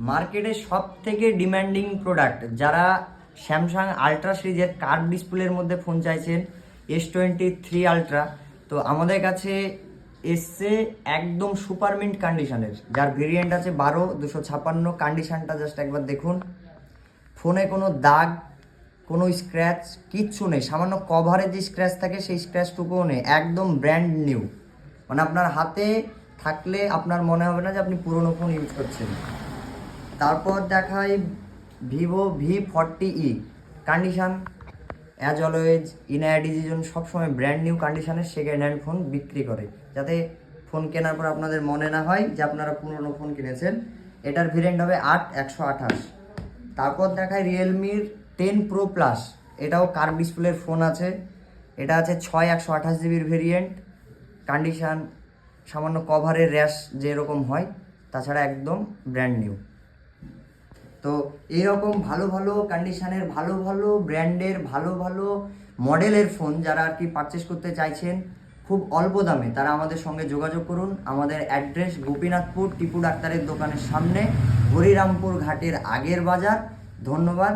মার্কেটে সব থেকে ডিমান্ডিং প্রোডাক্ট, যারা স্যামসাং আলট্রা সিরিজের কার্ভ ডিসপ্লের মধ্যে ফোন চাইছেন, S23 আলট্রা, তো আমাদের কাছে এসছে একদম সুপার মিন্ট কন্ডিশনের, যার ভেরিয়েন্ট আছে 12/256। কন্ডিশনটা জাস্ট একবার দেখুন। ফোনে কোনো দাগ, কোনো স্ক্র্যাচ কিচ্ছু নেই, সামান্য কভারে যে স্ক্র্যাচ থাকে সেই স্ক্র্যাচটুকুও নেই, একদম ব্র্যান্ড নিউ। মানে আপনার হাতে থাকলে আপনার মনে হবে না যে আপনি পুরনো ফোন ইউজ করছেন। তারপর দেখাই Vivo V40e। Condition as always ইনআইয়া ডিসিশন সবসময় ব্র্যান্ড নিউ কন্ডিশনের সেকেন্ড হ্যান্ড ফোন বিক্রি করে, যাতে ফোন কেনার পর আপনাদের মনে না হয় যে আপনারা পুরনো ফোন কিনেছেন। এটার ভেরিয়েন্ট হবে 8/128। তারপর দেখায় Realme 10 Pro Plus। এটাও কার্ভ ডিসপ্লের ফোন আছে। এটা আছে 6/128 জিবির ভেরিয়েন্ট। কন্ডিশন সামান্য কভারের র্যাশ যেরকম হয়, তাছাড়া একদম ব্র্যান্ড নিউ। তো এইরকম ভালো ভালো কন্ডিশনের, ভালো ভালো ব্র্যান্ডের, ভালো ভালো মডেলের ফোন যারা আর কি পারচেস করতে চাইছেন খুব অল্প দামে, তারা আমাদের সঙ্গে যোগাযোগ করুন। আমাদের অ্যাড্রেস গোপীনাথপুর টিপু ডাক্তারের দোকানের সামনে, হরিরামপুর ঘাটের আগের বাজার। ধন্যবাদ।